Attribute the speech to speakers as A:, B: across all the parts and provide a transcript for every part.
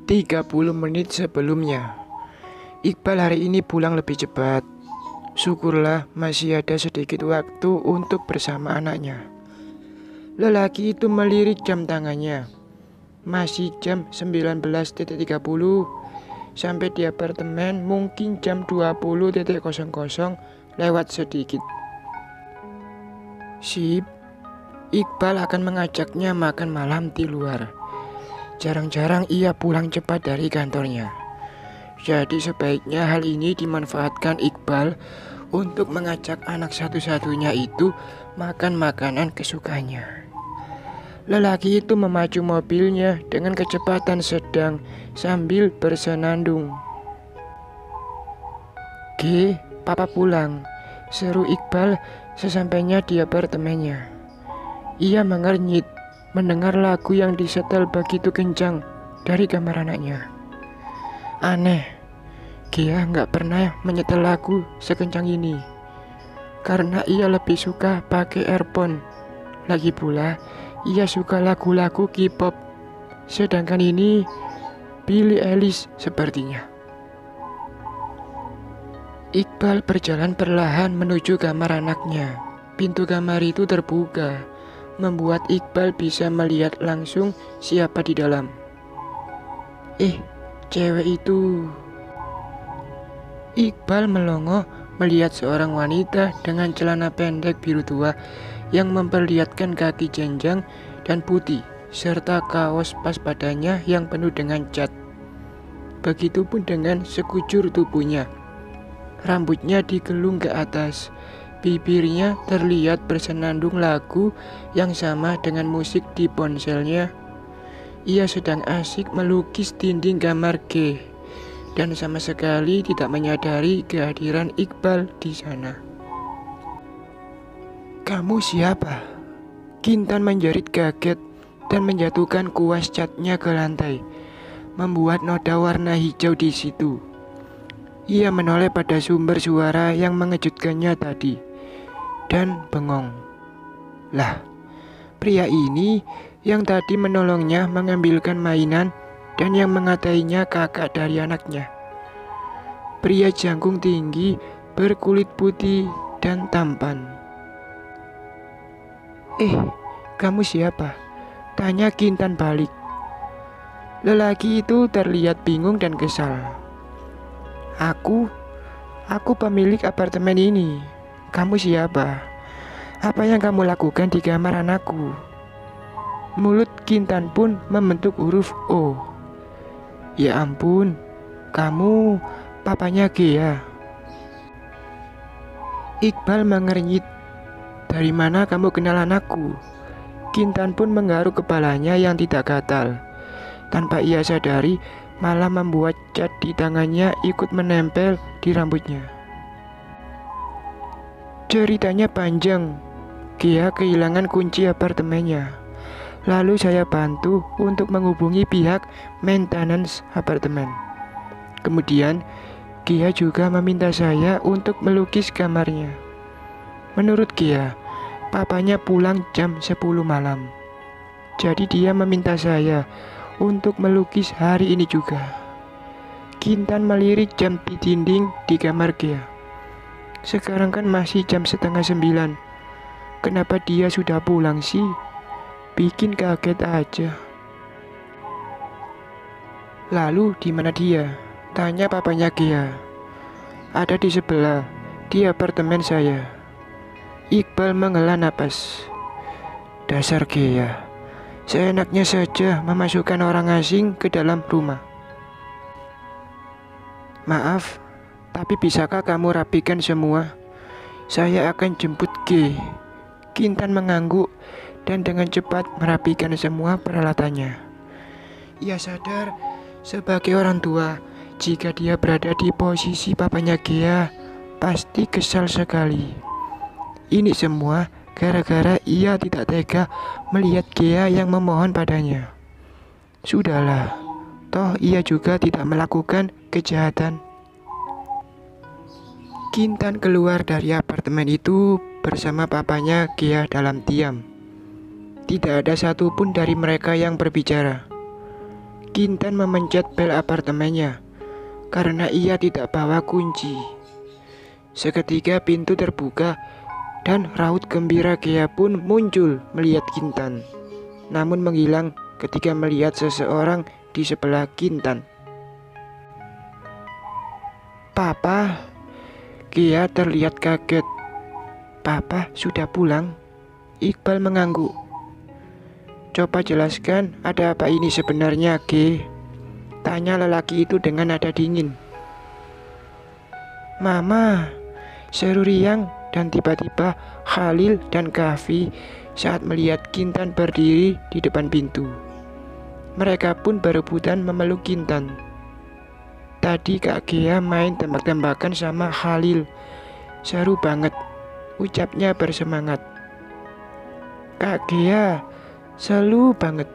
A: 30 menit sebelumnya. Iqbal hari ini pulang lebih cepat. Syukurlah masih ada sedikit waktu untuk bersama anaknya. Lelaki itu melirik jam tangannya. Masih jam 19.30. Sampai di apartemen mungkin jam 20.00 lewat sedikit. Sip, Iqbal akan mengajaknya makan malam di luar. Jarang-jarang ia pulang cepat dari kantornya. Jadi sebaiknya hal ini dimanfaatkan Iqbal untuk mengajak anak satu-satunya itu makan makanan kesukaannya. Lelaki itu memacu mobilnya dengan kecepatan sedang sambil bersenandung. Papa pulang, seru Iqbal sesampainya di apartemennya. Ia mengernyit mendengar lagu yang disetel begitu kencang dari kamar anaknya. Aneh, Gia nggak pernah menyetel lagu sekencang ini, karena ia lebih suka pakai earphone. Lagi pula, ia suka lagu-lagu K-pop, sedangkan ini Billie Eilish sepertinya. Iqbal berjalan perlahan menuju kamar anaknya. Pintu kamar itu terbuka, membuat Iqbal bisa melihat langsung siapa di dalam. Cewek itu. Iqbal melongo melihat seorang wanita dengan celana pendek biru tua yang memperlihatkan kaki jenjang dan putih, serta kaos pas badannya yang penuh dengan cat. Begitupun dengan sekujur tubuhnya. Rambutnya digelung ke atas, bibirnya terlihat bersenandung lagu yang sama dengan musik di ponselnya. Ia sedang asik melukis dinding kamar G dan sama sekali tidak menyadari kehadiran Iqbal di sana. Kamu siapa? Kintan menjerit kaget dan menjatuhkan kuas catnya ke lantai, membuat noda warna hijau di situ. Ia menoleh pada sumber suara yang mengejutkannya tadi dan bengong. Lah, pria ini yang tadi menolongnya mengambilkan mainan dan yang mengatainya kakak dari anaknya. Pria jangkung tinggi, berkulit putih dan tampan. Kamu siapa? Tanya Kintan balik. Lelaki itu terlihat bingung dan kesal. Aku pemilik apartemen ini. Kamu siapa? Apa yang kamu lakukan di kamar anakku? Mulut Kintan pun membentuk huruf O. Ya ampun, kamu papanya Gia. Iqbal mengernyit. Dari mana kamu kenal anakku? Kintan pun menggaruk kepalanya yang tidak gatal. Tanpa ia sadari, malah membuat cat di tangannya ikut menempel di rambutnya. Ceritanya panjang. Gia kehilangan kunci apartemennya. Lalu saya bantu untuk menghubungi pihak maintenance apartemen. Kemudian, Gia juga meminta saya untuk melukis kamarnya. Menurut Gia, papanya pulang jam 10 malam. Jadi dia meminta saya untuk melukis hari ini juga. Kintan melirik jam di dinding di kamar Gia. Sekarang kan masih jam 8:30. Kenapa dia sudah pulang sih? Bikin kaget aja. Lalu di mana dia? Tanya papanya Gia. Ada di sebelah, di apartemen saya. Iqbal menghela napas. Dasar Gia, seenaknya saja memasukkan orang asing ke dalam rumah. Maaf, tapi bisakah kamu rapikan semua? Saya akan jemput G. Kintan mengangguk dan dengan cepat merapikan semua peralatannya. Ia sadar sebagai orang tua, jika dia berada di posisi papanya Gia, pasti kesal sekali. Ini semua gara-gara ia tidak tega melihat Gia yang memohon padanya. Sudahlah, toh ia juga tidak melakukan kejahatan. Kintan keluar dari apartemen itu bersama papanya Gia dalam diam. Tidak ada satupun dari mereka yang berbicara. Kintan memencet bel apartemennya karena ia tidak bawa kunci. Seketika pintu terbuka dan raut gembira Gea pun muncul melihat Kintan, namun menghilang ketika melihat seseorang di sebelah Kintan. "Papa," Gea terlihat kaget. "Papa sudah pulang?" Iqbal mengangguk. "Coba jelaskan ada apa ini sebenarnya, Ge?" tanya lelaki itu dengan nada dingin. "Mama," seru Riang, dan tiba-tiba Khalil dan Kahfi saat melihat Kintan berdiri di depan pintu. Mereka pun berebutan memeluk Kintan. "Tadi Kak Gea main tembak-tembakan sama Khalil. Seru banget," ucapnya bersemangat. "Kak Gea, seru banget."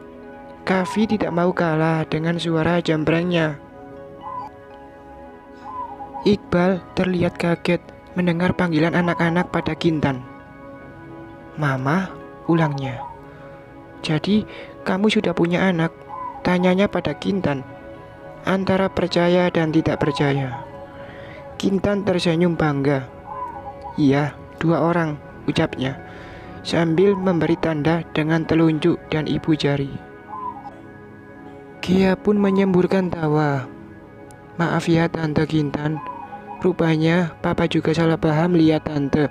A: Kahfi tidak mau kalah dengan suara jambrangnya. Iqbal terlihat kaget mendengar panggilan anak-anak pada Kintan. "Mama," ulangnya. "Jadi kamu sudah punya anak?" tanyanya pada Kintan, antara percaya dan tidak percaya. Kintan tersenyum bangga. "Iya, 2 orang," ucapnya, sambil memberi tanda dengan telunjuk dan ibu jari. Gea pun menyemburkan tawa. "Maaf ya Tante Kintan, rupanya Papa juga salah paham lihat Tante.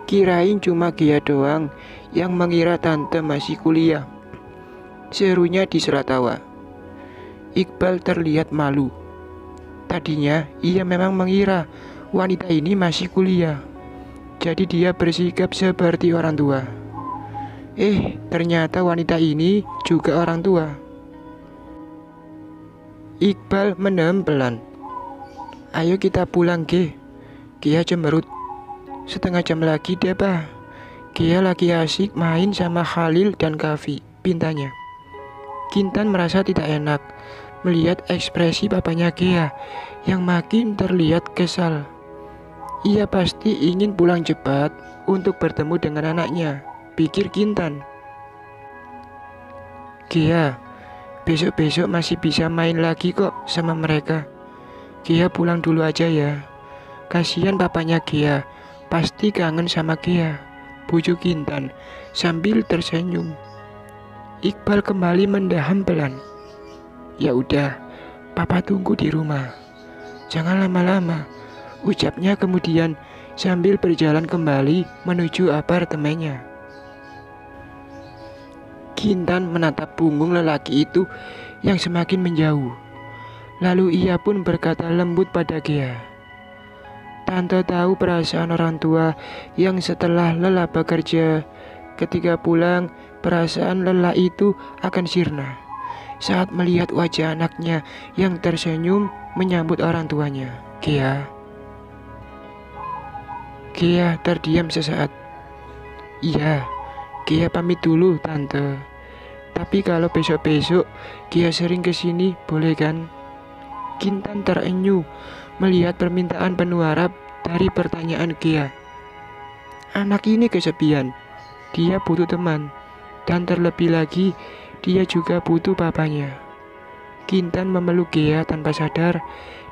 A: Kirain cuma Gea doang yang mengira Tante masih kuliah," serunya di sela tawa. Iqbal terlihat malu. Tadinya ia memang mengira wanita ini masih kuliah, jadi dia bersikap seperti orang tua. Ternyata wanita ini juga orang tua. Iqbal menem pelan. "Ayo kita pulang, Ge." Gea cemberut. "Setengah jam lagi deh, Pak. Gea lagi asik main sama Khalil dan Kahfi," pintanya. Kintan merasa tidak enak melihat ekspresi papanya Gea yang makin terlihat kesal. Ia pasti ingin pulang cepat untuk bertemu dengan anaknya, pikir Kintan. "Gea, besok-besok masih bisa main lagi kok sama mereka. Gea pulang dulu aja ya. Kasihan papanya Gea, pasti kangen sama Gea," bujuk Kintan sambil tersenyum. Iqbal kembali mendaham pelan. "Ya udah, Papa tunggu di rumah. Jangan lama-lama," ucapnya kemudian sambil berjalan kembali menuju apartemennya. Kintan menatap punggung lelaki itu yang semakin menjauh. Lalu ia pun berkata lembut pada Gea, "Tante tahu perasaan orang tua yang setelah lelah bekerja, ketika pulang perasaan lelah itu akan sirna saat melihat wajah anaknya yang tersenyum menyambut orang tuanya." Gea terdiam sesaat. "Iya, Gea pamit dulu Tante. Tapi kalau besok-besok Gea sering kesini boleh kan?" Kintan terenyuh melihat permintaan penuh harap dari pertanyaan Gea. Anak ini kesepian, dia butuh teman, dan terlebih lagi dia juga butuh papanya. Kintan memeluk Gea tanpa sadar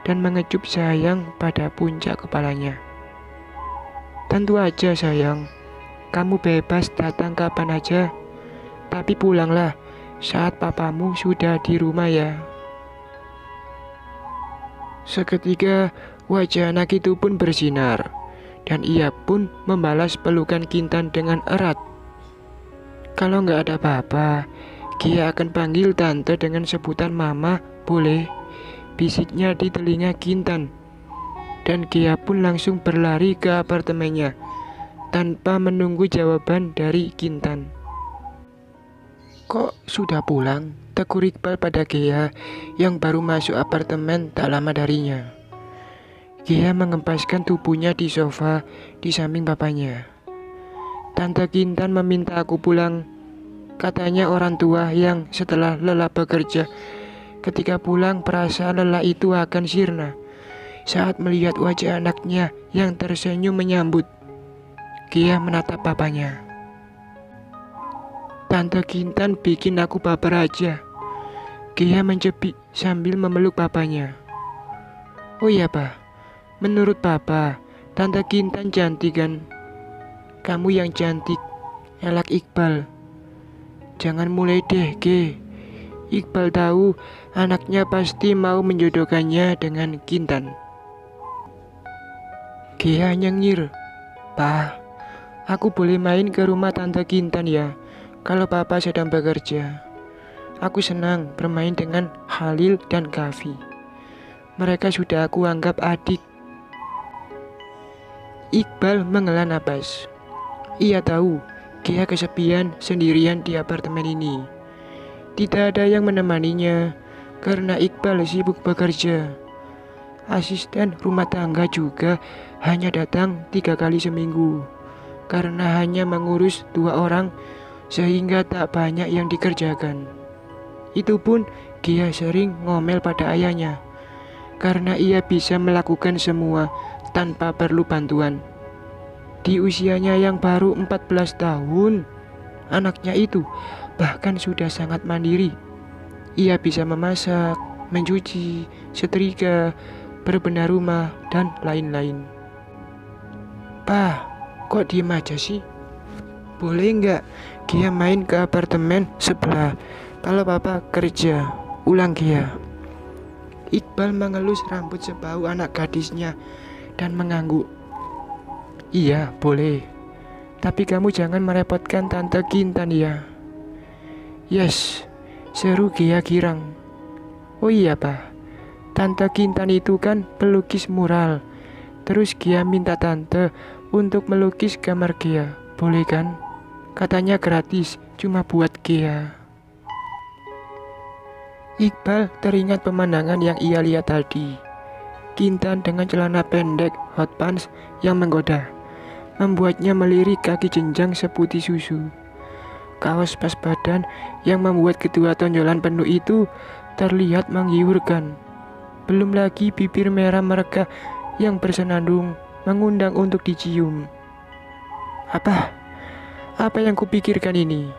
A: dan mengecup sayang pada puncak kepalanya. "Tentu aja sayang, kamu bebas datang kapan aja. Tapi pulanglah saat papamu sudah di rumah ya." Seketika wajah anak itu pun bersinar, dan ia pun membalas pelukan Kintan dengan erat. "Kalau nggak ada papa, Gea akan panggil Tante dengan sebutan Mama, boleh?" bisiknya di telinga Kintan. Dan Gea pun langsung berlari ke apartemennya tanpa menunggu jawaban dari Kintan. "Kok sudah pulang?" tegur Iqbal pada Gea yang baru masuk apartemen tak lama darinya. Gea mengempaskan tubuhnya di sofa di samping papanya. "Tante Kintan meminta aku pulang. Katanya orang tua yang setelah lelah bekerja, ketika pulang perasaan lelah itu akan sirna saat melihat wajah anaknya yang tersenyum menyambut." Gea menatap papanya. "Tante Kintan bikin aku baper aja. Gia mencepik sambil memeluk papanya. Oh iya, Pak. Menurut Papa, Tante Kintan cantik kan? Kamu yang cantik, elak Iqbal. Jangan mulai deh, Ge. Iqbal tahu anaknya pasti mau menjodohkannya dengan Kintan. Gia nyengir. Pak, aku boleh main ke rumah Tante Kintan ya, kalau Papa sedang bekerja. Aku senang bermain dengan Halil dan Kavi. Mereka sudah aku anggap adik. Iqbal menghela napas. Ia tahu Gia kesepian sendirian di apartemen ini. Tidak ada yang menemaninya karena Iqbal sibuk bekerja. Asisten rumah tangga juga hanya datang 3 kali seminggu karena hanya mengurus 2 orang sehingga tak banyak yang dikerjakan. Itu pun Gia sering ngomel pada ayahnya karena ia bisa melakukan semua tanpa perlu bantuan. Di usianya yang baru 14 tahun, anaknya itu bahkan sudah sangat mandiri. Ia bisa memasak, mencuci, setrika, berbenah rumah, dan lain-lain. Pak, kok diem aja sih? Boleh nggak Gia main ke apartemen sebelah kalau Papa kerja? Ulang Gia. Iqbal mengelus rambut sebau anak gadisnya dan mengangguk. Iya, boleh. Tapi kamu jangan merepotkan Tante Kintan ya. Yes, seru Gia girang. Oh iya, Pak. Tante Kintan itu kan pelukis mural. Terus Gia minta Tante untuk melukis kamar Gia. Boleh kan? Katanya gratis, cuma buat Gia. Iqbal teringat pemandangan yang ia lihat tadi. Kintan dengan celana pendek hot pants yang menggoda, membuatnya melirik kaki jenjang seputih susu. Kaos pas badan yang membuat kedua tonjolan penuh itu terlihat menggiurkan. Belum lagi bibir merah mereka yang bersenandung mengundang untuk dicium. Apa yang kupikirkan ini?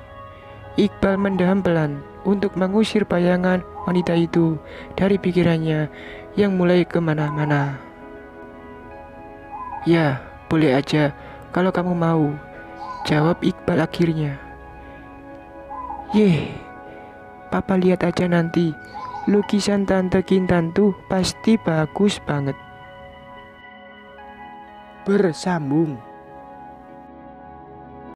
A: Iqbal mendaham pelan untuk mengusir bayangan wanita itu dari pikirannya yang mulai kemana-mana. Ya, boleh aja kalau kamu mau, jawab Iqbal akhirnya. Yeh, Papa lihat aja nanti, lukisan Tante Kintan tuh pasti bagus banget. Bersambung.